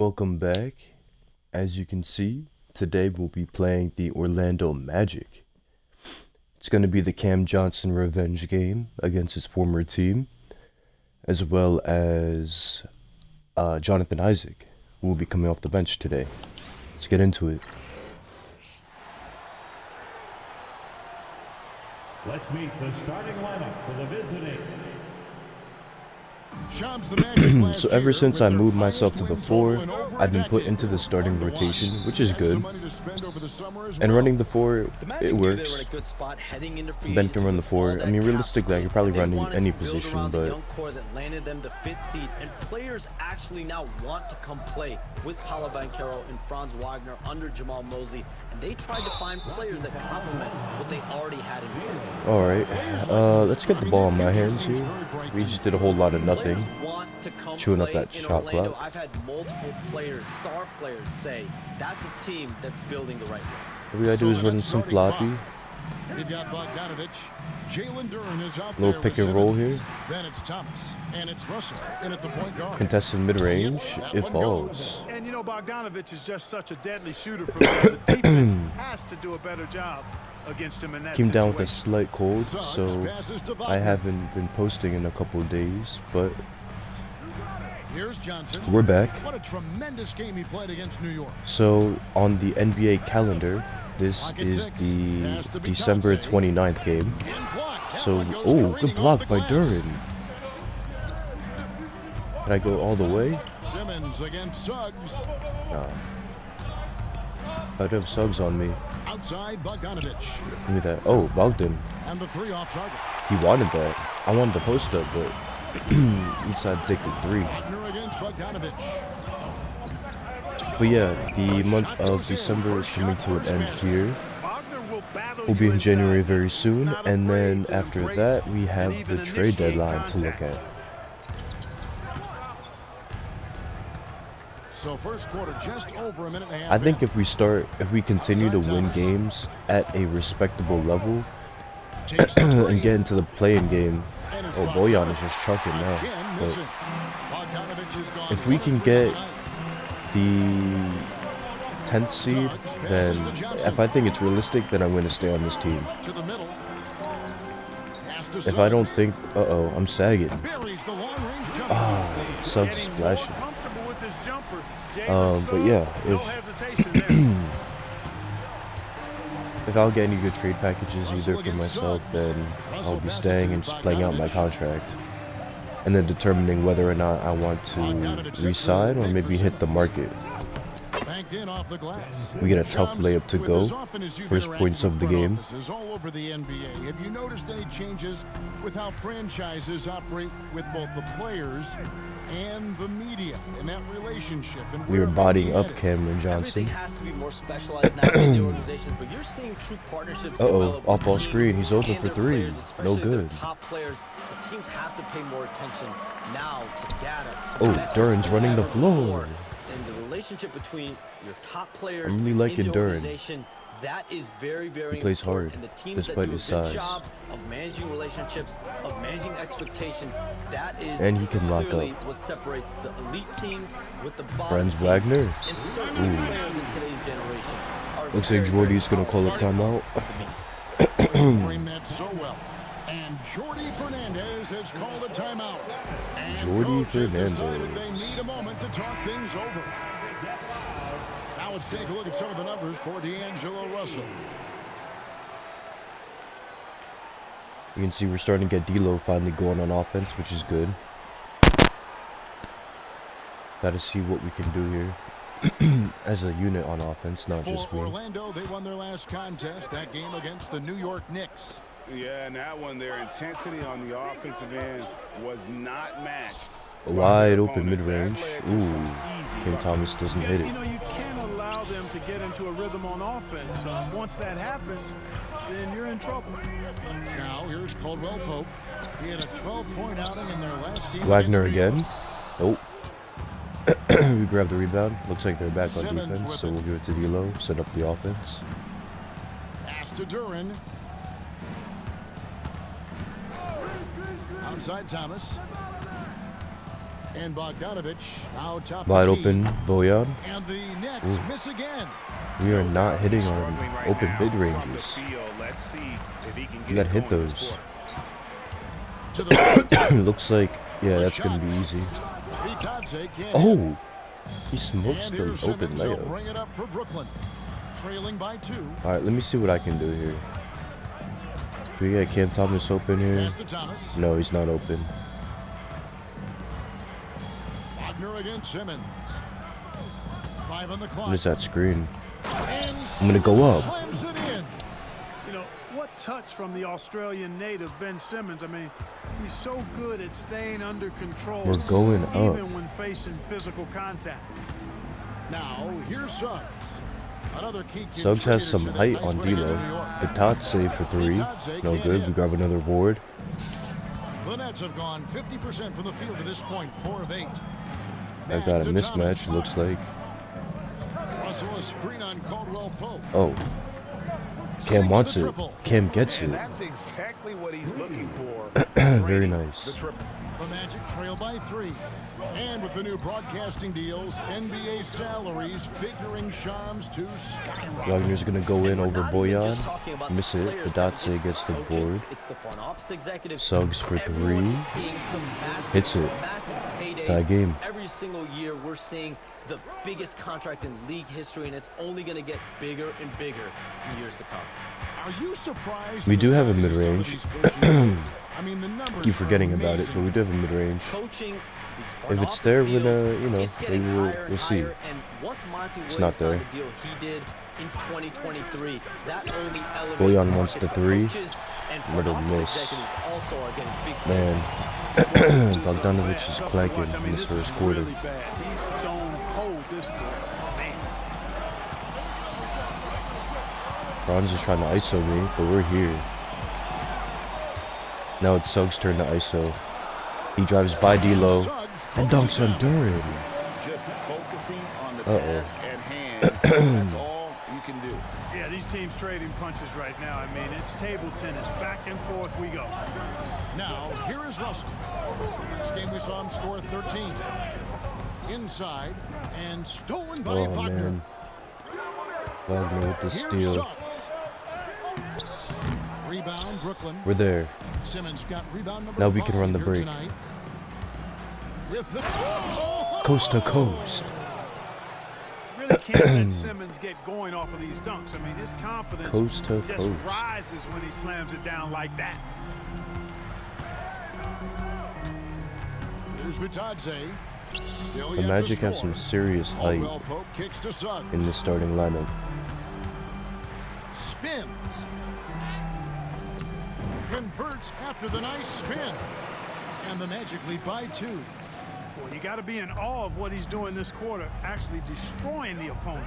Welcome back. As you can see, today we'll be playing the Orlando Magic. It's going to be the Cam Johnson revenge game against his former team, as well as Jonathan Isaac, who will be coming off the bench today. Let's get into it. Let's meet the starting lineup for the visiting. So ever since I moved myself to the 4, I've been put into the starting rotation, which is good. And running the 4, it works. Ben can run the 4. I mean, realistically, I could probably run any position, but and players actually now want to come play with Paolo Banchero and Franz Wagner under Jamal Mosley, and they tried to find players that complement what they already had in place. All right, let's get the ball in my hands here. We just did a whole lot of nothing, chewing up that shot clock. I've had multiple players, star players, say that's a team that's building the right way. What we gotta do is run some floppy. We've got Bogdanovich. Jalen Duren is out Little pick and roll here. Then it's Thomas, and it's Russell, in at the point guard. Contested mid-range, it falls. And you know, Bogdanovich is just such a deadly shooter from there. The defense has to do a better job against him in that Came situation. down with a slight cold, so I haven't been posting in a couple of days, but Here's Johnson. we're back. What a tremendous game he played against New York. So on the NBA calendar, this is the December 29th game. So, oh, good block by Duren. Can I go all the way? Simmons against Suggs. Nah. I'd have Suggs on me. Outside Bogdanovich. Give me that. Oh, Bogdan. And the three off target. He wanted that. I wanted the post up, but inside dick at 3. Wagner against Bogdanovich. But yeah, the month of December is coming to an end here. We'll be in January very soon, and then after that, we have the trade deadline to look at. So first quarter, just over a minute and a half. I think if we continue to win games at a respectable level and get into the play-in game. Oh, Bojan is just chucking now. But if we can get the 10th seed, then if I think it's realistic, then I'm going to stay on this team. If I don't think, I'm sagging. Suggs is splashing. But yeah, if I'll get any good trade packages either for myself, then I'll be staying and just playing out my contract, and then determining whether or not I want to re-sign or maybe hit the market. We get a tough layup to go. First points of the game. All over the NBA. Have you noticed any changes with how franchises operate with both the players and the media in that relationship? And we were bodying up Cameron Johnson. Everything has to be more specialized now in the organization, but you're seeing true partnerships develop off ball with screen. teams He's open and for their 3. players, No especially their good. top players. The teams have to pay more attention now to data. Oh, metrics Duren's than running the ever before. floor. And the relationship between your top players I'm really liking in the Duren. organization, that is very, very He plays important. hard, And the teams despite that do his a good size. job of managing relationships, of managing expectations, that is And he can lock clearly up. what separates the elite teams with the bottom Franz teams. Wagner. And so many players in today's generation are Looks very, like Jordy's very gonna call a timeout. Frame that so well. And Jordy Fernandez has called a timeout. And Jordy coach has decided Fernandez. they need a moment to talk things over. Now let's take a look at some of the numbers for D'Angelo Russell. You can see we're starting to get D'Lo finally going on offense, which is good. Got to see what we can do here as a unit on offense, not For just me. Orlando, they won their last contest, that game against the New York Knicks. Yeah, and that one, their intensity on the offensive end was not matched. Wide open mid-range. Ooh, King Thomas doesn't hit You it. know, you can't allow them to get into a rhythm on offense. Once that happens, then you're in trouble. Now here's Caldwell Pope. He had a 12-point outing in their last game. Wagner against New again. York. Nope. We grab the rebound. Looks like they're back on Simmons defense, with so it. we'll give it to D'Lo. Set up the offense. Pass to Duren. Outside Thomas. And Bogdanovich now top Wide the key. open, Bojan. And the Nets Ooh. miss again. We are not hitting Struggling on right open now mid from the ranges. field. Let's see if he can You get gotta it hit going this those. quarter. To the Looks like, yeah, that's gonna be easy. Mikadze can't hit. Oh, he smokes And the here's open Simmons. He'll layup. bring it up for Brooklyn. Trailing by 2. All right, let me see what I can do here. Do we got Cam Thomas open here? Pass to Thomas. No, he's not open. Wagner against Simmons. 5 on the clock. What is that screen? And I'm gonna go up. slams it in. You know, what touch from the Australian native, Ben Simmons. I mean, he's so good at staying under control. We're going up. Even when facing physical contact. Now, here's Suggs. Another key Suggs has some contributor to height that on nice win D'Lo. against New York. Bitadze for 3. No good. We grab another board. The Nets have gone 50% from the field to this point, 4 of 8. I got a mismatch, looks like. Russell a screen on Caldwell Pope. Oh. Cam wants it. Cam gets And it. that's exactly what he's looking for. Very Draining nice. the triple. The Magic trail by 3. And with the new broadcasting deals, NBA salaries figuring Shams to skyrocket. Wagner's gonna go in over Not even just talking Bojan. about Miss the it. players, Kevin. Bitadze It's gets the coaches, board. It's the front office executives. Suggs for Everyone 3. is seeing some massive, Hits it. massive paydays. Tie game. Every single year we're seeing the biggest contract in league history, and it's only going to get bigger and bigger in years to come. Are you surprised? We at do the have a size of some of mid-range. these coaching? I mean, the numbers Keep are forgetting about it, amazing. but we do have a mid-range. Coaching, these front If it's office there, we're deals, gonna, you know, it's getting maybe we'll higher and see. higher, and once Monty It's Williams not signed there. the deal he did in 2023, that only elevates Bojan the wants market the for 3. coaches, and What front a office miss. executives also are getting big Man, This is a Bogdanovich bad, is tough clanking watch. I mean, in this this first is quarter. really bad. He's stone cold this quarter. Man. Franz is trying to ISO me, but we're here. Now it's Suggs' turn to ISO. He drives by D'Lo and dunks on Duran. Just focusing on the Uh-oh. task at hand. That's all you can do. Yeah, these teams trading punches right now. I mean, it's table tennis. Back and forth we go. Now, here is Russell. Last game we saw him score 13. Inside, and stolen by Oh Wagner. man. Wagner with the Here's steal. Suggs. Rebound, Brooklyn. We're there. Simmons got rebound number Now we can 5 run the here break. tonight. With the oh, Coast to coast. Really can't let Simmons get going off of these dunks. I mean, his confidence Coast to just coast. rises when he slams it down like that. Here's Bitadze. Still The yet to Magic have score. some serious height Caldwell Pope kicks to Suggs. in the starting lineup. Spins. Converts after the nice spin. And the Magic lead by 2. Well, you got to be in awe of what he's doing this quarter, actually destroying the opponent.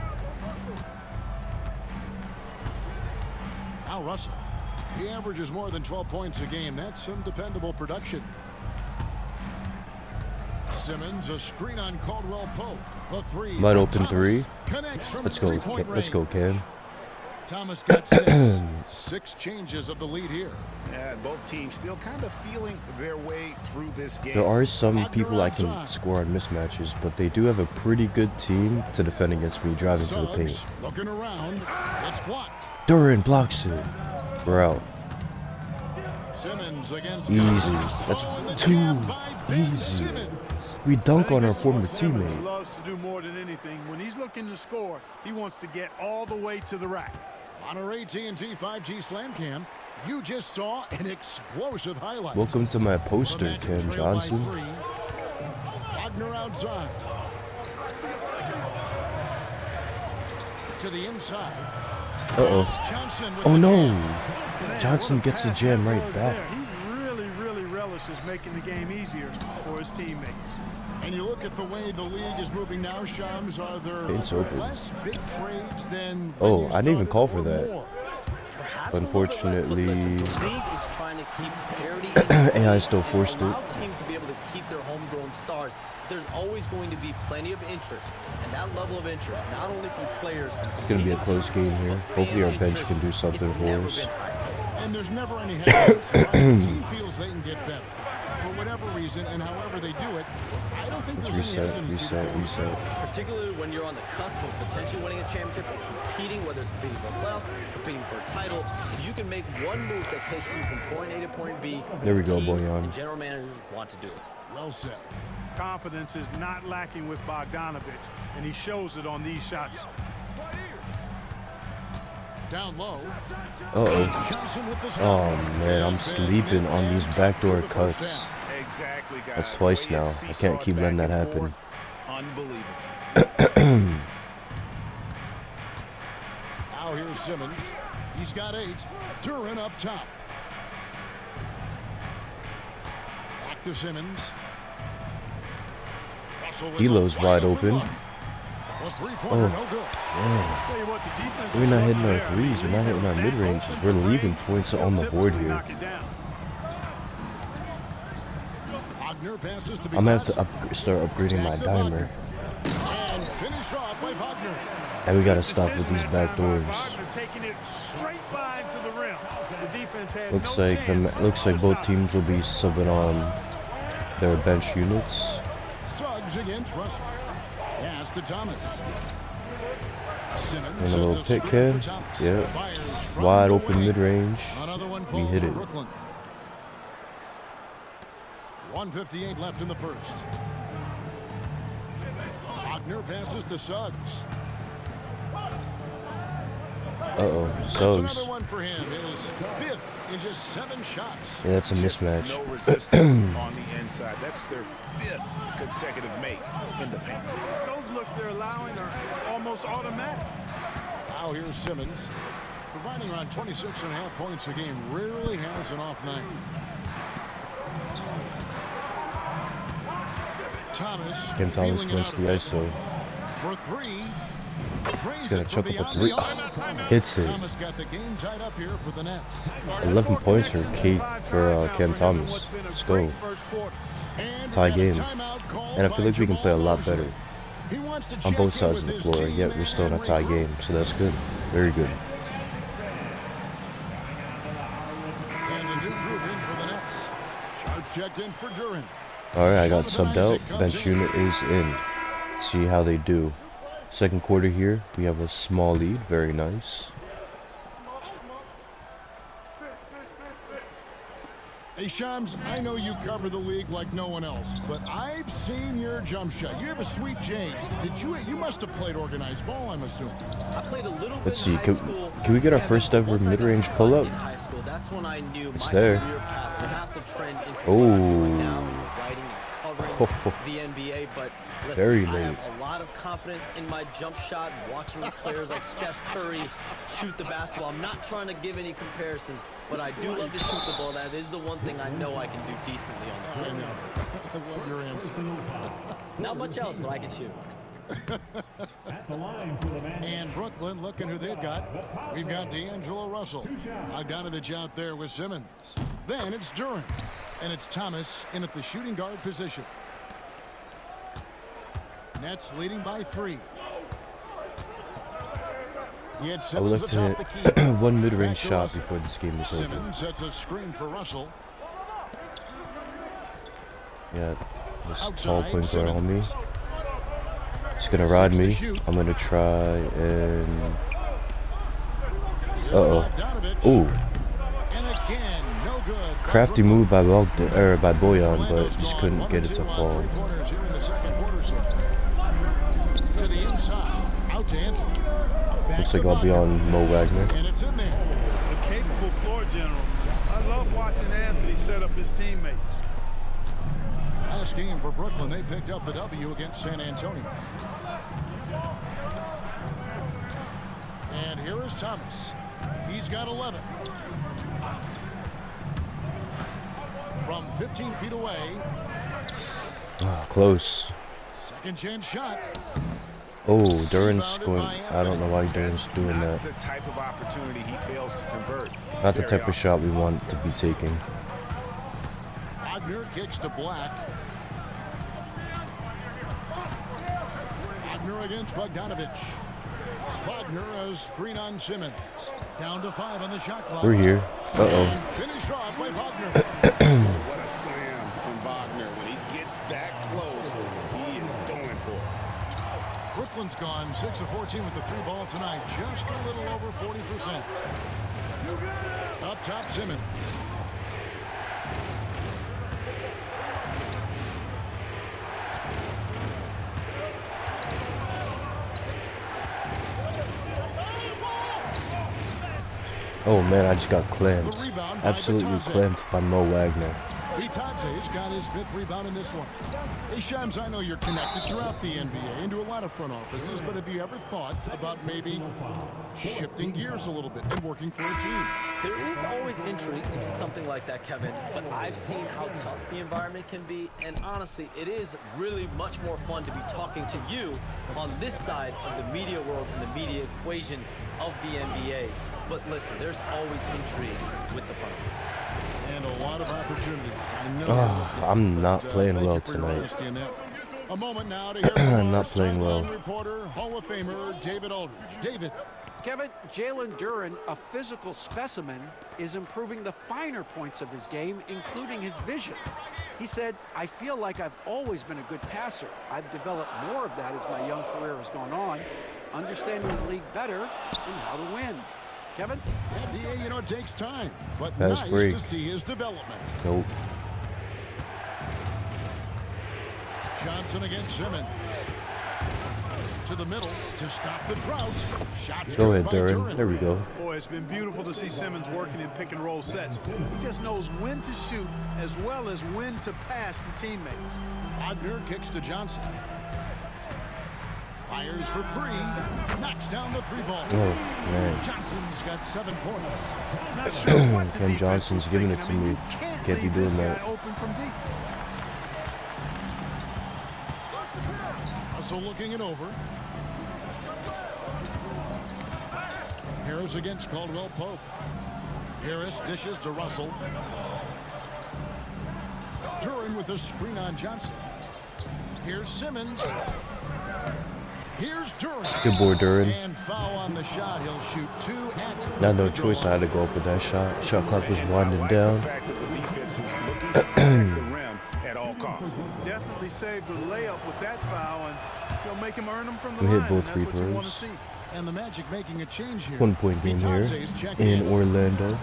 Now Russell. He averages more than 12 points a game. That's some dependable production. Simmons, a screen on Caldwell Pope. A 3. Wide from open Thomas. 3. Connects from Let's go. three-point Let's go, range. Cam. Thomas got 6. 6 changes of the lead here. And both teams still kind of feeling their way through this game. There are some people I can score on mismatches, but they do have a pretty good team to defend against me driving to the paint. Suggs looking around. It's blocked. Duran blocks it. We're out. Simmons against Easy. Oh, That's and the too jam by Ben easy. Simmons. We dunk I on think our this is former what Simmons teammate. loves to do more than anything. When he's looking to score, he wants to get all the way to the rack. On our AT&T 5G Slam Cam, you just saw an explosive highlight. Welcome to my The poster, Magic Cam trail by Johnson. 3. Wagner outside. To the inside. Uh-oh. Johnson with Oh the no. jam. Man, Johnson what a gets a pass jam that right was back. there. He really relishes making the game easier for his teammates. And you look at the way the league is moving now, Shams, are there It's open. less big trades than Oh, when you I didn't even started call for or that. more? Perhaps a little bit less, but Unfortunately, listen, the league is trying to keep parity in the AI league still and forced allow it. teams to be able to keep their homegrown stars. There's always going to be plenty of interest, and that level of interest, not only from players, It's going to be a close game here. Hopefully our bench can do something for us. And there's never any hesitation. The team feels they can get better. for whatever reason and however they do it, I don't think Let's there's any reset, hesitancy reset, to go. reset. Particularly when you're on the cusp of potentially winning a championship or competing, whether it's competing for a playoffs, competing for a title. If you can make one move that takes you from point A to point B, There we go, teams Bojan. and general managers want to do it. Well said. Confidence is not lacking with Bogdanovic, and he shows it on these shots. Down low. Uh-oh. Johnson with the stop. Oh, man, I'm sleeping on these backdoor for the first cuts. down. Exactly, guys. That's twice The way now. it's I can't seesawed keep letting back that and happen. forth. Unbelievable. Now here's Simmons. He's got 8. Duran up top. Back to Simmons. Russell with D'Lo's a wide open. look. A three-pointer, no good. Tell you what, the defense We're was not lucky hitting our there. threes. We're not hitting our mid-ranges. We're leaving points on the board here. Knock it down. Wagner passes to I'm going to have Johnson. to start upgrading my dimer. And finished off by Wagner. And we got to stop with these back doors. Wagner taking it straight by to the rim. The defense had Looks no like chance looks like to both stop. teams will be subbing on their bench units. Suggs against Russell. Pass to Thomas. Simmons And a little sets pit screen cam. for Thomas. Yeah. Fires from Wide the open wing. mid-range. Another one We falls hit for it. Brooklyn. 1:58 left in the first. Wagner passes to Suggs. Uh-oh. That's Suggs. another one for him. His 5th in just 7 shots. Yeah, that's a Just mismatch. No resistance on the inside. That's their 5th consecutive make in the paint. Those looks they're allowing are almost automatic. Now here's Simmons. Providing around 26.5 points a game. Rarely has an off night. Thomas. Cam Thomas feeling it wins out the a bit. ISO. For 3. He's going to chuck up a 3. Hits it. Thomas got the game tied up here for the Nets. 11 points for Cam Thomas. Let's go. Tie game. And I feel like we can play a lot better on both sides of the floor, yet we're still in a tie game, so that's good. Very good. And a new group in for the Nets. Sharps checked in for Duran. Alright, I got subbed out. Bench unit is in. Let's see how they do. Second quarter here, we have a small lead. Very nice. Hey, Shams, I know you cover the league like no one else, but I've seen your jump shot. You have a sweet jade. You must have played organized ball, I'm assuming. I played a little bit Let's see, in high school. can we get our And first ever once I got mid-range drafted pull-up? in high school, that's when I knew It's my there. career path would have to trend into Oh. what I'm doing now, writing and covering the NBA. But listen, Very I late. have a lot of confidence in my jump shot, watching players like Steph Curry shoot the basketball. I'm not trying to give any comparisons, but I do love to shoot the ball. That is the one thing I know I can do decently on the I court. know. I love your answer. Not much else, but I can shoot. At the line for the man. And Brooklyn, looking who they've got. We've got D'Angelo Russell. Bogdanovic out there with Simmons. Then it's Duran. And it's Thomas in at the shooting guard position. Nets leading by 3. He had I would Simmons like to atop the key. hit one mid-range Back to shot Russell. before this game is over. Simmons sets a screen for Russell. Yeah, this Outside, tall point guard on me. Simmons. He's gonna ride Six to me. shoot. I'm gonna try and. Here's Uh-oh. Bogdanovic. Ooh, And again, no good. by crafty Brooklyn. move by by Bojan, but Orlando's just gone couldn't 1 get and it to 2 on fall. 3 quarters here in the second quarter so far. To the inside, out to Anthony. Back Looks to like I'll be Wagner. on Mo Wagner. And it's in there. A capable floor general. I love watching Anthony set up his teammates. Last game for Brooklyn, they picked up the W against San Antonio. And here is Thomas. He's got 11. From 15 feet away, Ah, close. second chance shot. Oh, Duran's going. I don't know why Duran's doing Not that. the type of opportunity he fails to convert. Not the very type of often. shot we want to be taking. Wagner kicks to Black. Wagner against Bogdanovic. Wagner a screen on Simmons. Down to 5 on the shot clock. We're here. Uh-oh. And finished off by Wagner. What a slam. from Wagner. When he gets that close, he is going for it. Brooklyn's gone 6 of 14 with the 3 ball tonight. Just a little over 40%. Up top, Simmons. Oh man, I just got clamped. Absolutely clamped by Mo Wagner. POTG's got his 5th rebound in this one. Hey, Shams, I know you're connected throughout the NBA into a lot of front offices, but have you ever thought about maybe shifting gears a little bit and working for a team? There is always intrigue into something like that, Kevin, but I've seen how tough the environment can be, and honestly, it is really much more fun to be talking to you on this side of the media world and the media equation of the NBA. But listen, there's always intrigue with the front office. And a lot of opportunities. I know I'm not playing thank well you for your tonight. honesty in that. A moment now to hear from I'm our not playing well. sideline reporter, Hall of Famer David Aldridge. David. Kevin, Jalen Duren, a physical specimen, is improving the finer points of his game, including his vision. He said, "I feel like I've always been a good passer. I've developed more of that as my young career has gone on, understanding the league better and how to win." Kevin? Yeah, DA, you know, it takes time, but That's nice break. to see his development. Nope. Johnson against Simmons. To the middle to stop the drought. Shots Go good ahead, by Duren. There we go. Boy, it's been beautiful to see Simmons working in pick and roll sets. He just knows when to shoot as well as when to pass to teammates. Wagner kicks to Johnson. Fires for 3. Knocks down the 3 ball. Oh man. Johnson's got 7 points. Not sure what the Ken defense Johnson's was giving thinking. it to I mean, me. you can't Can't be leave this doing guy that. open from deep. Also looking it over. Harris against Caldwell Pope. Harris dishes to Russell. Duren with a screen on Johnson. Here's Simmons. Here's Duren. Good boy, Duren. And foul on the shot. He'll shoot 2 at Now the no free throw choice. I had to go up with that shot. Shot clock was And I winding like down. the fact that the defense is looking to protect the rim at all costs. Definitely saved a layup with that foul, and he'll make him earn them from the We line. hit both and free that's what you want to throws. see. And the Magic making a change here. 1 point game here Bitadze's checked in Orlando.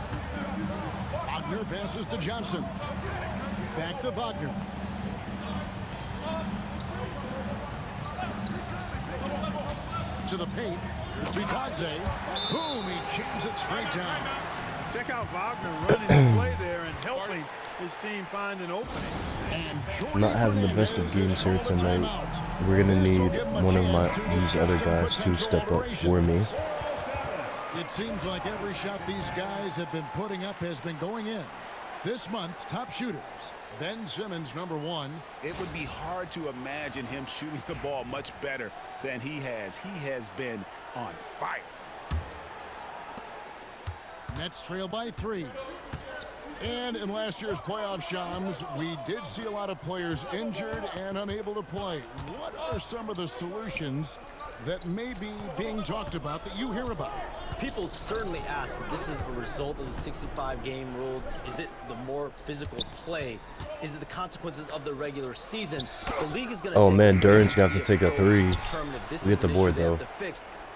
Wagner passes to Johnson. Back to Wagner. To the paint. Bitadze. Boom, he jams it straight down. Check out Wagner running the play there and helping his team find an opening. And Not having the best of games here tonight. We're gonna need one of these other guys to step up for me. It seems like every shot these guys have been putting up has been going in. This month's top shooters. Ben Simmons, number 1. It would be hard to imagine him shooting the ball much better than he has. He has been on fire. Nets trail by 3. And in last year's playoff, Shams, we did see a lot of players injured and unable to play. What are some of the solutions that may be being talked about that you hear about? People certainly ask if this is a result of the 65-game rule. Is it the more physical play? Is it the consequences of the regular season? The league is going to Oh man, Duren's gonna have to take a 3. We hit the board though.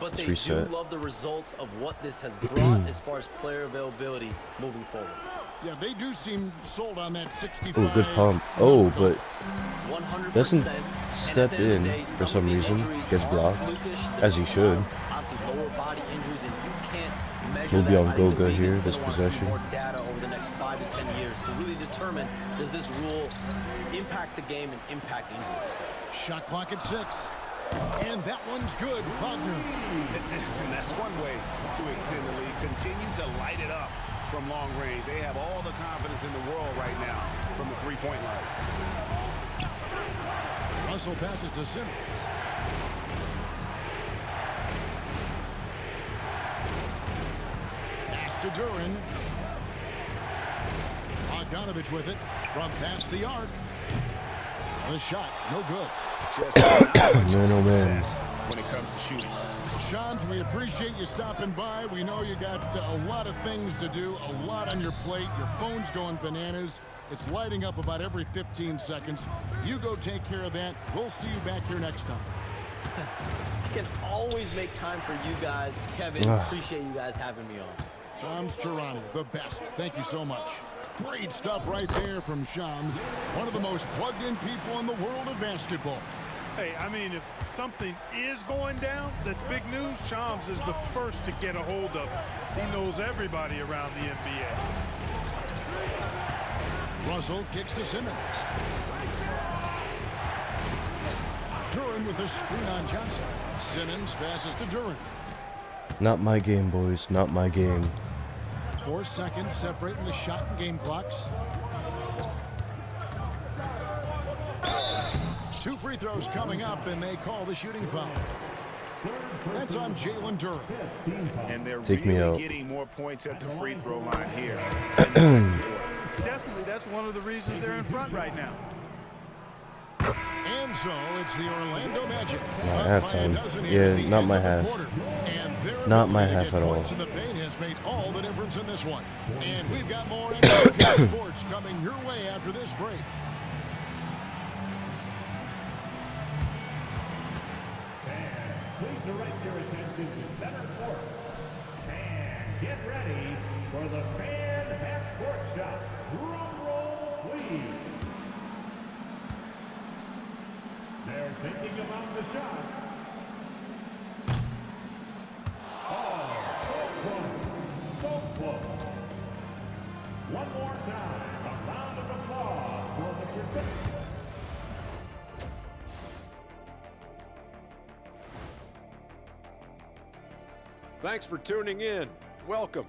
But Let's they reset. do love the results of what this has brought as far as player availability moving forward. Yeah, they do seem sold on that 65. Oh, good pump. Oh, but 100%. doesn't And step at the end of in the day, for some some of these reason. injuries Gets are blocked, flukish. as he There's should. Obviously, lower body injuries, and you can't measure We'll be that. on I think the Goga league here is this gonna wanna see possession. more data over the next 5 to 10 years to really determine, does this rule impact the game and impact injuries? Shot clock at 6. And that one's good. Wagner. And that's one way to extend the lead. Continue to light it up from long range. They have all the confidence in the world right now from the three-point line. Russell passes to Simmons. Pass to Duren. Bogdanovich with it from past the arc. The shot, no good. Just Man, oh man. success when it comes to shooting. Shans, we appreciate you stopping by. We know you got a lot of things to do, a lot on your plate. Your phone's going bananas. It's lighting up about every 15 seconds. You go take care of that. We'll see you back here next time. I can always make time for you guys, Kevin. Appreciate you guys having me on. Shams Charania, the best. Thank you so much. Great stuff right there from Shams, one of the most plugged-in people in the world of basketball. Hey, I mean, if something is going down that's big news, Shams is the first to get a hold of it. He knows everybody around the NBA. Russell kicks to Simmons. Duran with a screen on Johnson. Simmons passes to Duran. Not my game, boys. Not my game. 4 seconds separating the shot and game clocks. 2 free throws coming up, and they call the shooting foul. That's on Jalen Duran. And they're Take me really out. getting more points at the free throw line here. Definitely, that's one of the reasons they're in front right now. And so it's the Orlando Magic. Halftime. Yeah, not my half. Not my half at all. The paint has made all the difference in this one. And we've got more NBA sports coming your way after this break. Please direct your attention to center court. And get ready for the fan half-court shot. Drum roll, please. They're thinking about the shot. Oh, so close. So close. One more time. A round of applause for the participants. Thanks for tuning in. Welcome.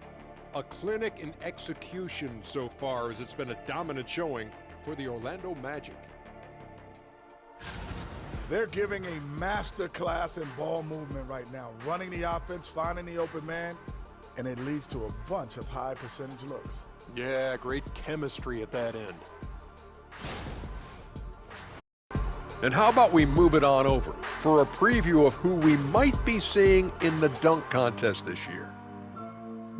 A clinic in execution so far, as it's been a dominant showing for the Orlando Magic. They're giving a master class in ball movement right now, running the offense, finding the open man, and it leads to a bunch of high percentage looks. Yeah, great chemistry at that end. And how about we move it on over for a preview of who we might be seeing in the dunk contest this year.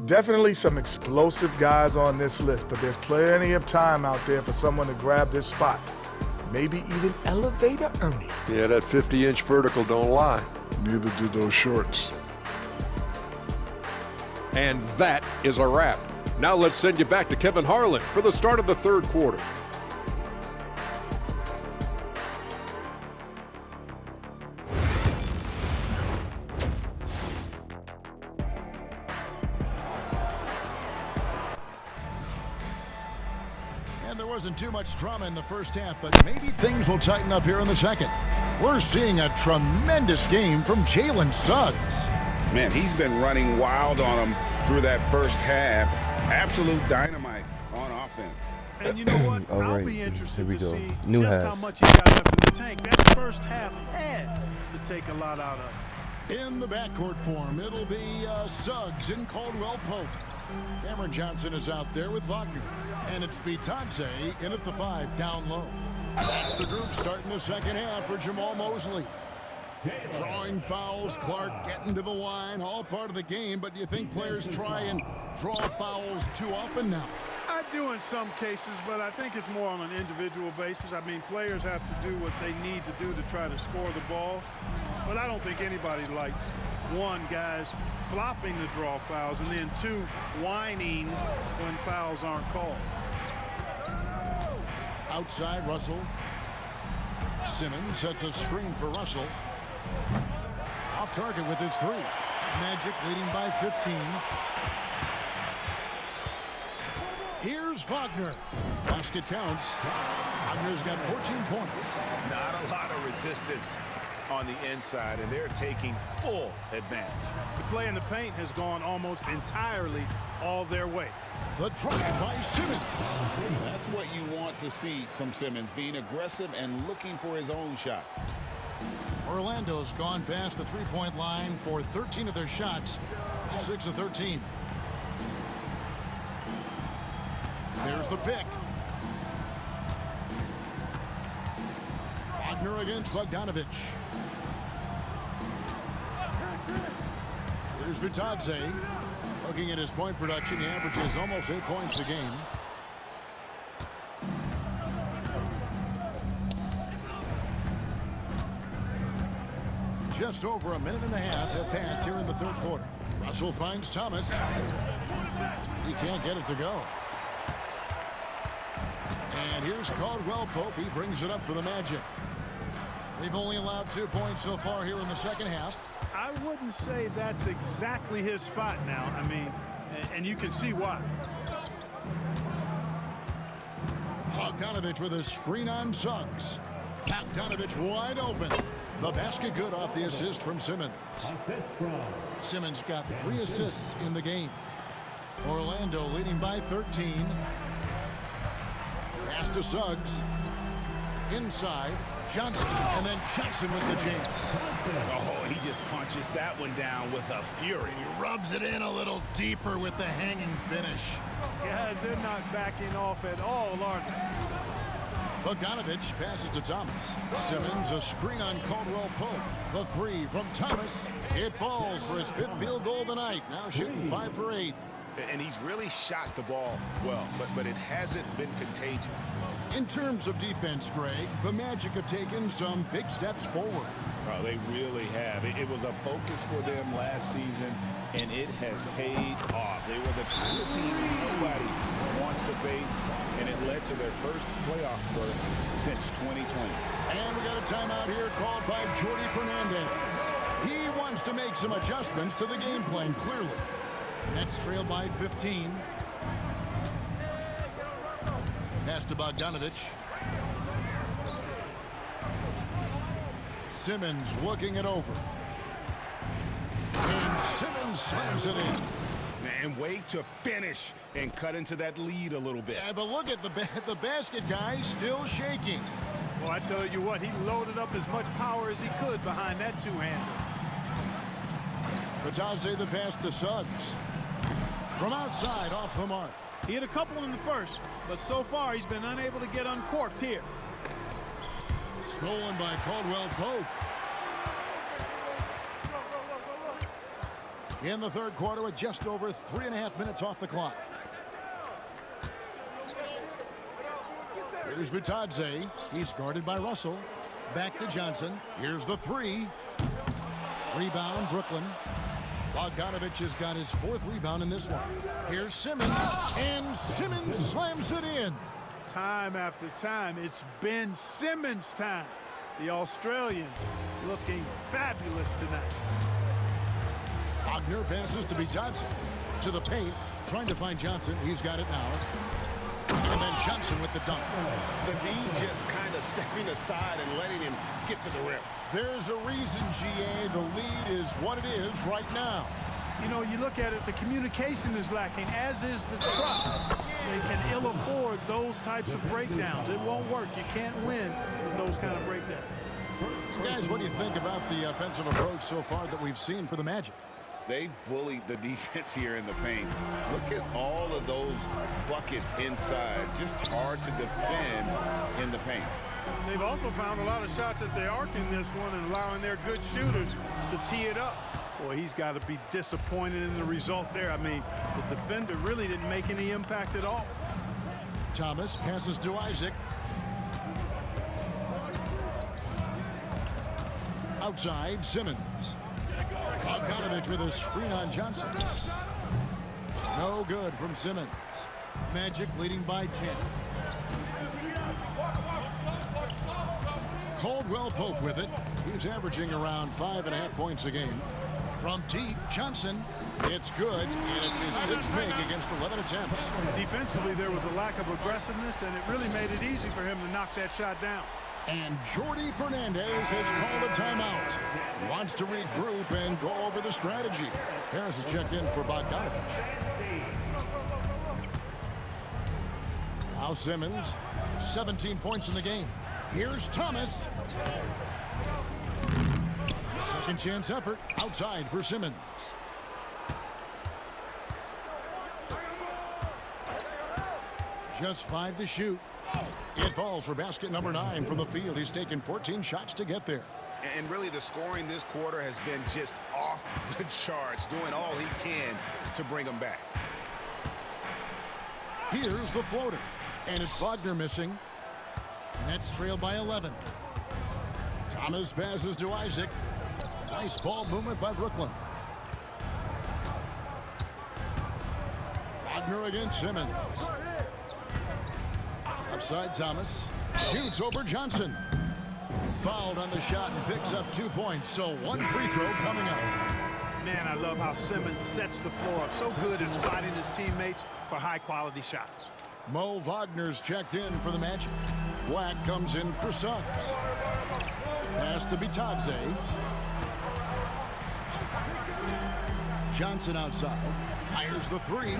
Definitely some explosive guys on this list, but there's plenty of time out there for someone to grab this spot. Maybe even Elevator Ernie. Yeah, that 50-inch vertical don't lie. Neither do those shorts. And that is a wrap. Now let's send you back to Kevin Harlan for the start of the third quarter. Wasn't too much drama in the first half, but maybe things will tighten up here in the second. We're seeing a tremendous game from Jalen Suggs. Man, he's been running wild on him through that first half. Absolute dynamite on offense. And you know what? All I'll right, be here interested we to go. see New just half. how much he got left in the tank. That first half had to take a lot out of it. In the backcourt form, it'll be Suggs and Caldwell Pope. Cameron Johnson is out there with Wagner. And it's Vitadze in at the 5, down low. That's the group starting the second half for Jamal Mosley. Drawing fouls, Clark getting to the line, all part of the game, but do you think players try and draw fouls too often now? I do in some cases, but I think it's more on an individual basis. I mean, players have to do what they need to do to try to score the ball. But I don't think anybody likes, one, guys flopping the draw fouls, and then two, whining when fouls aren't called. Outside, Russell. Simmons sets a screen for Russell. Off target with his 3. Magic leading by 15. Here's Wagner. Basket counts. Wagner's got 14 points. Not a lot of resistance on the inside, and they're taking full advantage. The play in the paint has gone almost entirely all their way. The try by Simmons. That's what you want to see from Simmons, being aggressive and looking for his own shot. Orlando's gone past the three-point line for 13 of their shots, 6 of 13. There's the pick. Wagner against Bogdanovich. Here's Vitadze. Looking at his point production, he averages almost 8 points a game. Just over a minute and a half have passed here in the third quarter. Russell finds Thomas. He can't get it to go. And here's Caldwell Pope. He brings it up for the Magic. They've only allowed 2 points so far here in the second half. I wouldn't say that's exactly his spot now. I mean, and you can see why. Bogdanovich with a screen on Suggs. Bogdanovich wide open. The basket good off the assist from Simmons. Simmons got 3 assists in the game. Orlando leading by 13. Pass to Suggs. Inside. Johnson. And then Johnson with the jam. Oh, he just punches that one down with a fury. He rubs it in a little deeper with the hanging finish. Guys, they're not backing off at all, are they? Bogdanovich passes to Thomas. Simmons a screen on Caldwell Pope. The 3 from Thomas. It falls for his 5th field goal of the night. Now shooting 5 for 8. And he's really shot the ball well, but it hasn't been contagious. In terms of defense, Greg, the Magic have taken some big steps forward. Oh, they really have. It was a focus for them last season, and it has paid off. They were the kind of team nobody wants to face, and it led to their first playoff berth since 2020. And we got a timeout here called by Jordi Fernandez. He wants to make some adjustments to the game plan, clearly. Nets trail by 15. Pass to Bogdanovich. Simmons looking it over. And Simmons slams it in. And wait to finish and cut into that lead a little bit. Yeah, but look at the basket guy still shaking. Well, I tell you what, he loaded up as much power as he could behind that two-hander. POTG the pass to Suggs. From outside, off the mark. He hit a couple in the first, but so far he's been unable to get uncorked here. Stolen by Caldwell Pope. In the third quarter with just over 3.5 minutes off the clock. Here's POTG. He's guarded by Russell. Back to Johnson. Here's the 3. Rebound, Brooklyn. Bogdanovich has got his 4th rebound in this one. Here's Simmons, and Simmons slams it in. Time after time, it's Ben Simmons' time. The Australian looking fabulous tonight. Wagner passes to POTG. To the paint, trying to find Johnson. He's got it now. And then Johnson with the dunk. The D just kind of stepping aside and letting him get to the rim. There's a reason, GA, the lead is what it is right now. You know, you look at it, the communication is lacking, as is the trust. They can ill afford those types of breakdowns. It won't work. You can't win with those kind of breakdowns. Guys, what do you think about the offensive approach so far that we've seen for the Magic? They bullied the defense here in the paint. Look at all of those buckets inside. Just hard to defend in the paint. They've also found a lot of shots at the arc in this one and allowing their good shooters to tee it up. Boy, he's got to be disappointed in the result there. I mean, the defender really didn't make any impact at all. Thomas passes to Isaac. Outside, Simmons. Bogdanovich with a screen on Johnson. No good from Simmons. Magic leading by 10. Caldwell Pope with it. He's averaging around 5.5 points a game. From deep, Johnson. It's good, and it's his 6th make against 11 attempts. Defensively, there was a lack of aggressiveness, and it really made it easy for him to knock that shot down. And Jordi Fernandez has called a timeout. He wants to regroup and go over the strategy. Harris has checked in for Bogdanovich. Now Simmons, 17 points in the game. Here's Thomas. Second chance effort outside for Simmons. Just 5 to shoot. It falls for basket number 9 from the field. He's taken 14 shots to get there. And really the scoring this quarter has been just off the charts, doing all he can to bring them back. Here's the floater. And it's Wagner missing. Nets trail by 11. Thomas passes to Isaac. Nice ball movement by Brooklyn. Wagner against Simmons. Offside Thomas. Shoots over Johnson. Fouled on the shot and picks up 2 points. So 1 free throw coming up. Man, I love how Simmons sets the floor up. So good at spotting his teammates for high-quality shots. Mo Wagner's checked in for the Magic. Black comes in for Suggs. Pass to Bitadze. Johnson outside. Fires the 3.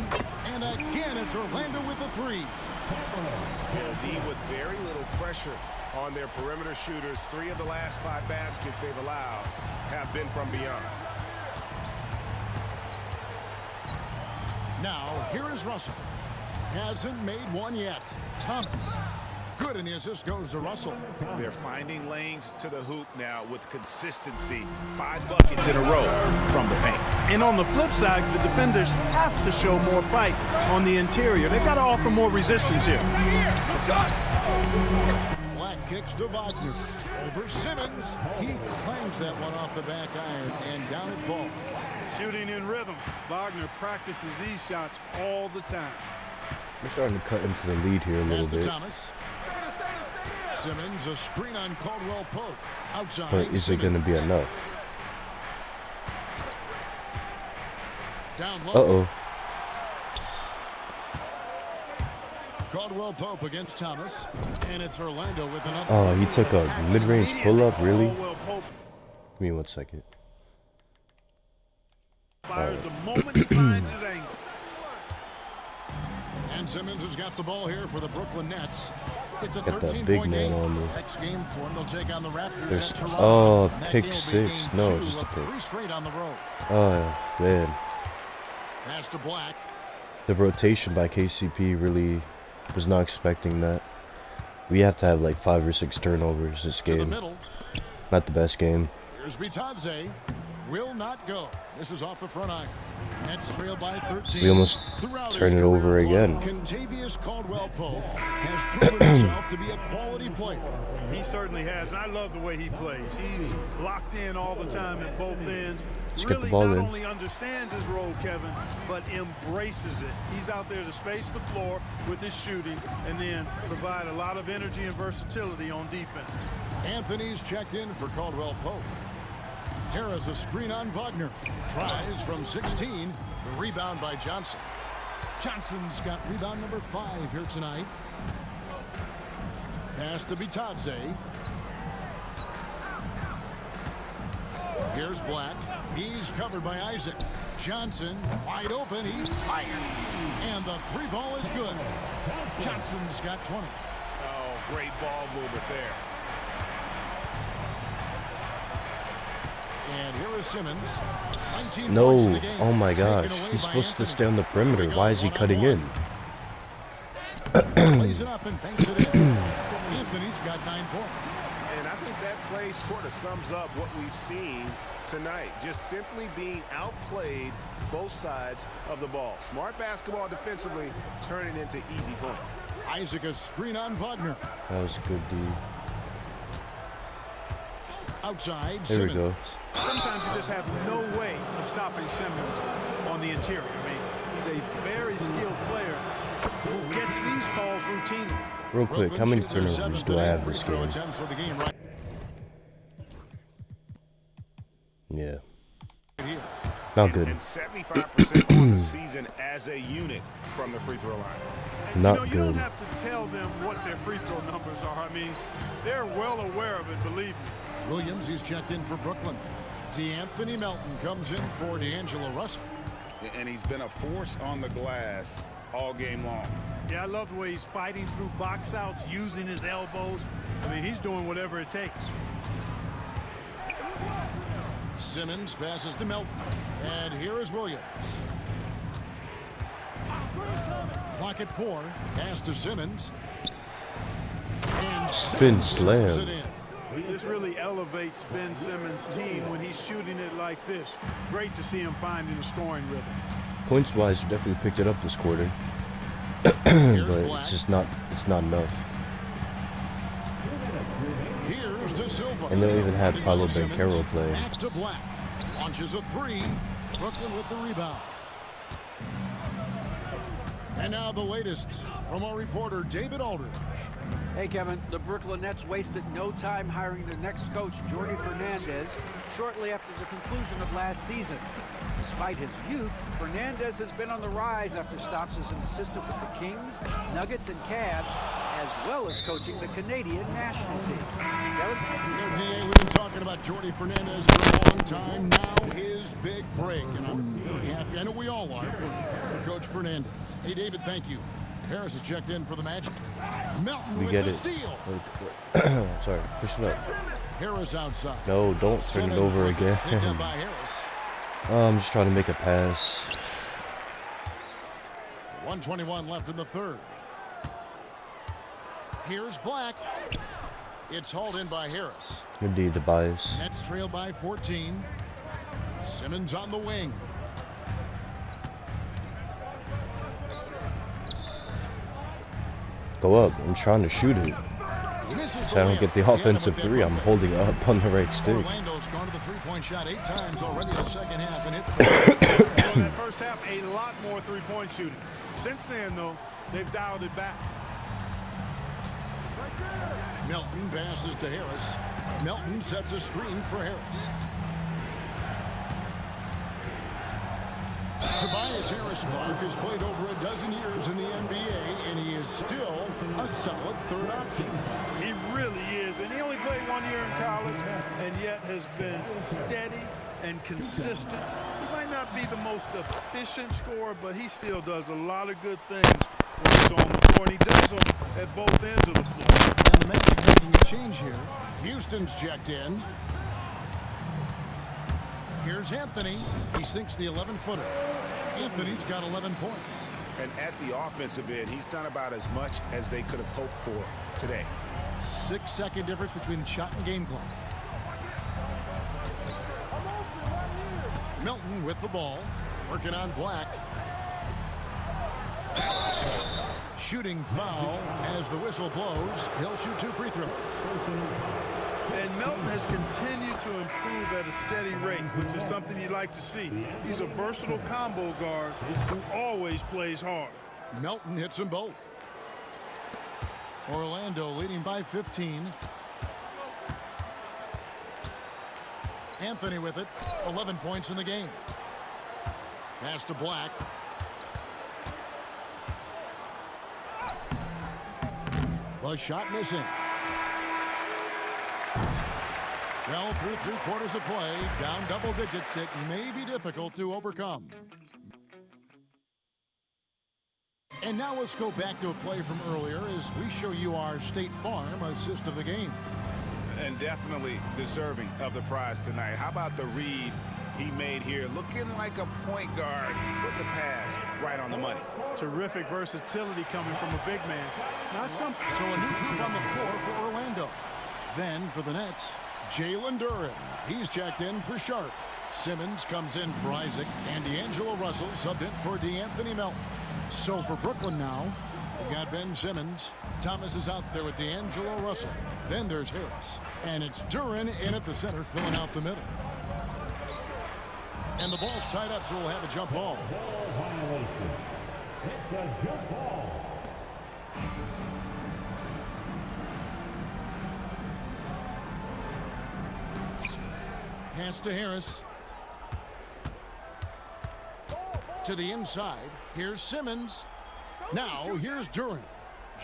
And again, it's Orlando with the 3. D with very little pressure on their perimeter shooters. 3 of the last 5 baskets they've allowed have been from beyond. Now, here is Russell. Hasn't made one yet. Thomas. Good, and the assist goes to Russell. They're finding lanes to the hoop now with consistency. 5 buckets in a row from the paint. And on the flip side, the defenders have to show more fight on the interior. They've got to offer more resistance here. Black kicks to Wagner. Over Simmons. He clangs that one off the back iron, and down it falls. Shooting in rhythm. Wagner practices these shots all the time. We're starting to cut into the lead here a little bit. Thomas. Simmons, a screen on Caldwell Pope. Outside. But is it going to be enough? Down low. Uh-oh. Caldwell Pope against Thomas. And it's Orlando with another. Oh, he took a mid-range pull-up, really? Give me 1 second. Fires the moment he finds his angle. And Simmons has got the ball here for the Brooklyn Nets. It's a Got that big 13-point man game. on me. Next game for them, they'll take on the Raptors There's, at Toronto. oh, And that pick game will be 6. game No, 2 just a of pick. 3 straight on the road. Oh, man. Pass to Black. The rotation by KCP really was not expecting that. We have to have like 5 or 6 turnovers this To the game. middle. Not the best game. Here's Bitadze. Will not go. This is off the front iron. Nets trail by 13. We almost Throughout his turned it over career, again. Contavious Caldwell Pope has proven himself to be a quality player. He certainly has, and I love the way he plays. He's locked in all the time at both ends. Just get the Really ball not in. only understands his role, Kevin, but embraces it. He's out there to space the floor with his shooting and then provide a lot of energy and versatility on defense. Anthony's checked in for Caldwell Pope. Harris a screen on Wagner. Tries from 16. The rebound by Johnson. Johnson's got rebound number 5 here tonight. Pass to Bitadze. Here's Black. He's covered by Isaac. Johnson wide open. He fires. And the 3 ball is good. Johnson's got 20. Oh, great ball movement there. And here is Simmons. 19 No. points in the game. Oh my Taken gosh. away He's by supposed to Anthony. stay on the perimeter. Here we Why go, is he cutting in? Plays it up and banks it in. Anthony's got 9 points. And I think that play sort of sums up what we've seen tonight. Just simply being outplayed both sides of the ball. Smart basketball defensively, turning into easy points. Isaac a screen on Wagner. That was good, D. Outside, There we Simmons. go. Sometimes you just have no way of stopping Simmons on the interior. I mean, he's a very skilled player who gets these calls routinely. Real quick, how many turnovers do I have this game? For the game right Yeah. here. Not good. And 75% on the season as a unit from the free throw line. Not You don't good. have to tell them what their free throw numbers are. I mean, they're well aware of it, believe me. Williams, he's checked in for Brooklyn. DeAnthony Melton comes in for D'Angelo Russell. And he's been a force on the glass all game long. Yeah, I love the way he's fighting through box outs, using his elbows. I mean, he's doing whatever it takes. Simmons passes to Melton. And here is Williams. Clock at 4. Pass to Simmons. And Spin Simmons slam. throws it in. This really elevates Ben Simmons' team when he's shooting it like this. Great to see him finding a scoring rhythm. Points-wise, we definitely picked it up this quarter. Here's But Black. it's just not enough. Here's De Silva. And they don't even have Paulo Simmons. Banchero play. Back to Black. Launches a three. Brooklyn with the rebound. And now the latest from our reporter, David Aldridge. Hey, Kevin, the Brooklyn Nets wasted no time hiring their next coach, Jordi Fernandez, shortly after the conclusion of last season. Despite his youth, Fernandez has been on the rise after stops as an assistant with the Kings, Nuggets, and Cavs, as well as coaching the Canadian national team. We've been talking about Jordi Fernandez for a long time. Now his big break, and I'm very happy. I know we all are for Coach Fernandez. Hey, David, thank you. Harris has checked in for the Magic. Melton We with get the it. steal. Sorry, push it up. Harris outside. No, don't turn it over again. Picked up by Harris. I'm just trying to make a pass. 1:21 left in the third. Here's Black. It's hauled in by Harris. Good D, Tobias. Nets trail by 14. Simmons on the wing. Go up. I'm trying to shoot it. Misses If I don't get the offensive three, I'm holding up on the right stick. Orlando's gone to the three-point shot 8 times already in the second half, and it's In that first half, a lot more three-point shooting. Since then, though, they've dialed it back. Melton passes to Harris. Melton sets a screen for Harris. Tobias Harris-Clark has played over a dozen years in the NBA, and he is still a solid third option. He really is, and he only played 1 year in college, and yet has been steady and consistent. He might not be the most efficient scorer, but he still does a lot of good things when he's on the floor, and he does them at both ends of the floor. And the Magic making a change here. Houston's checked in. Here's Anthony. He sinks the 11-footer. Anthony's got 11 points. And at the offensive end, he's done about as much as they could have hoped for today. 6-second difference between the shot and game clock. Melton with the ball. Working on Black. Shooting foul as the whistle blows. He'll shoot 2 free throws. And Melton has continued to improve at a steady rate, which is something you'd like to see. He's a versatile combo guard who always plays hard. Melton hits them both. Orlando leading by 15. Anthony with it. 11 points in the game. Pass to Black. The shot missing. Well, through 3 quarters of play, down double digits, it may be difficult to overcome. And now let's go back to a play from earlier as we show you our State Farm assist of the game. And definitely deserving of the prize tonight. How about the read he made here? Looking like a point guard with the pass right on the money. Terrific versatility coming from a big man. Not some. So a new group on the floor for Orlando. Then for the Nets, Jalen Duren. He's checked in for Sharp. Simmons comes in for Isaac, and D'Angelo Russell subbed in for D'Anthony Melton. So for Brooklyn now, we've got Ben Simmons. Thomas is out there with D'Angelo Russell. Then there's Harris. And it's Duren in at the center, filling out the middle. And the ball's tied up, so we'll have a jump ball. It's a jump ball. Pass to Harris. To the inside. Here's Simmons. Now here's Duren.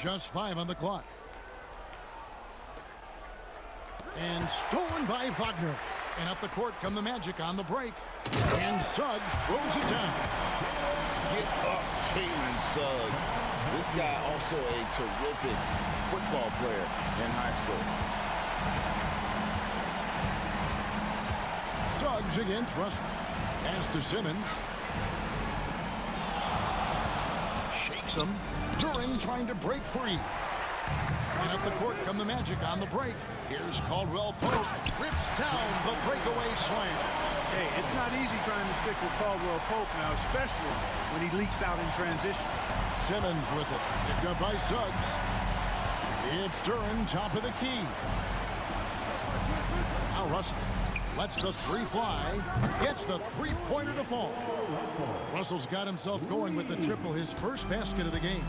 Just 5 on the clock. And stolen by Wagner. And up the court come the Magic on the break. And Suggs throws it down. Get up, Jalen Suggs. This guy also a terrific football player in high school. Suggs against Russell. Pass to Simmons. Shakes him. Duren trying to break free. And up the court come the Magic on the break. Here's Caldwell Pope. Rips down the breakaway slam. Hey, it's not easy trying to stick with Caldwell Pope now, especially when he leaks out in transition. Simmons with it. Picked up by Suggs. It's Duren, top of the key. Now Russell. Lets the three fly. Gets the three-pointer to fall. Russell's got himself going with the triple, his first basket of the game.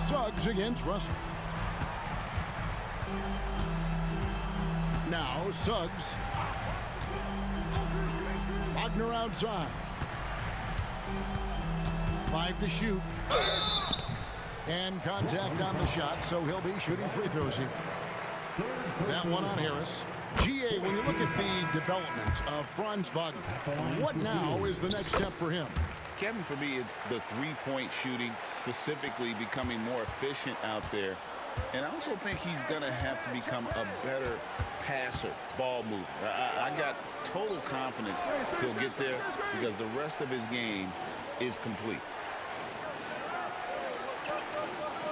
Suggs against Russell. Now Suggs. Wagner outside. 5 to shoot. And contact on the shot, so he'll be shooting free throws here. That one on Harris. GA, when you look at the development of Franz Wagner, what now is the next step for him? Kevin, for me, it's the three-point shooting, specifically becoming more efficient out there. And I also think he's going to have to become a better passer, ball mover. I got total confidence he'll get there because the rest of his game is complete.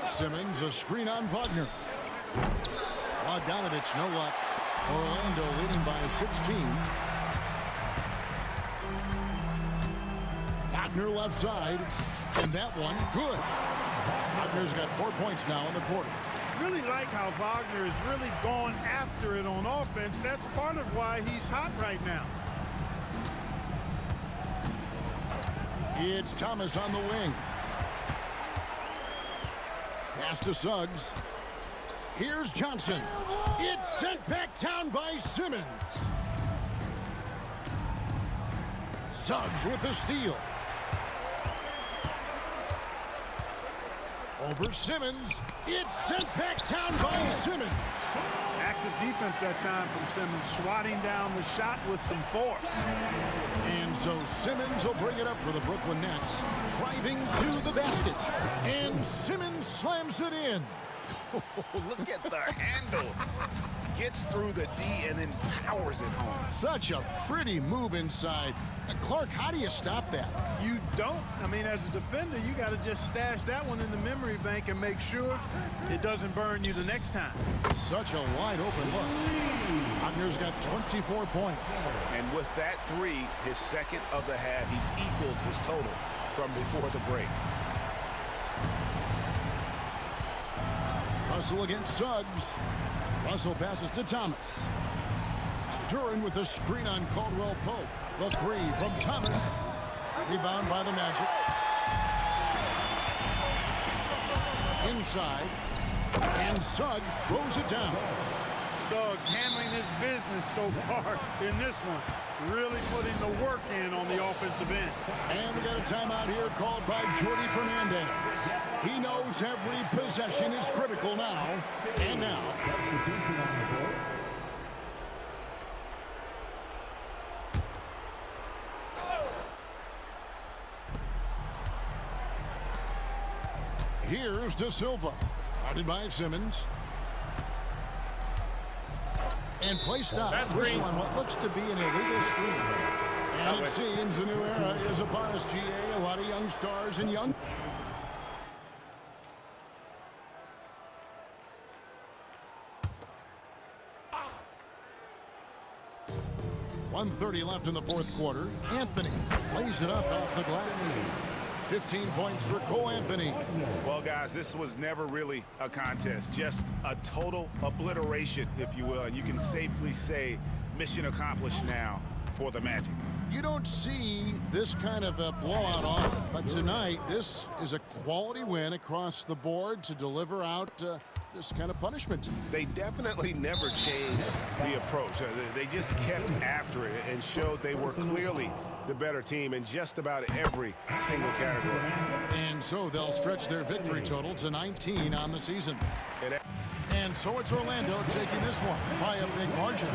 Simmons, a screen on Wagner. Bogdanovich, no luck. Orlando leading by 16. Wagner left side. And that one, good. Wagner's got 4 points now in the quarter. Really like how Wagner is really going after it on offense. That's part of why he's hot right now. It's Thomas on the wing. Pass to Suggs. Here's Johnson. It's sent back down by Simmons. Suggs with the steal. Over Simmons. It's sent back down by Simmons. Active defense that time from Simmons, swatting down the shot with some force. And so Simmons will bring it up for the Brooklyn Nets. Driving to the basket. And Simmons slams it in. Look at the handles. Gets through the D and then powers it home. Such a pretty move inside. Clark, how do you stop that? You don't. I mean, as a defender, you got to just stash that one in the memory bank and make sure it doesn't burn you the next time. Such a wide open look. Wagner's got 24 points. And with that three, his second of the half, he's equaled his total from before the break. Russell against Suggs. Russell passes to Thomas. Duran with a screen on Caldwell Pope. The three from Thomas. Rebound by the Magic. Inside. And Suggs throws it down. Suggs handling his business so far in this one. Really putting the work in on the offensive end. And we got a timeout here called by Jordy Fernandez. He knows every possession is critical now. And now. Here's De Silva. Guarded by Simmons. And play stops. Whistle on what looks to be an illegal screen. And it seems a new era is upon us, GA. A lot of young stars and young. .130 left in the fourth quarter. Anthony lays it up off the glass. 15 points for Cole Anthony. Well, guys, this was never really a contest, just a total obliteration, if you will. And you can safely say mission accomplished now for the Magic. You don't see this kind of a blowout often, but tonight this is a quality win across the board to deliver out this kind of punishment. They definitely never changed the approach. They just kept after it and showed they were clearly the better team in just about every single category. And so they'll stretch their victory total to 19 on the season. And so it's Orlando taking this one by a big margin.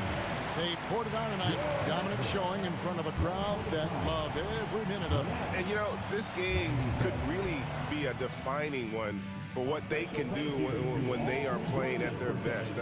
They poured it on tonight, dominant showing in front of a crowd that loved every minute of it. And you know, this game could really be a defining one for what they can do when they are playing at their best.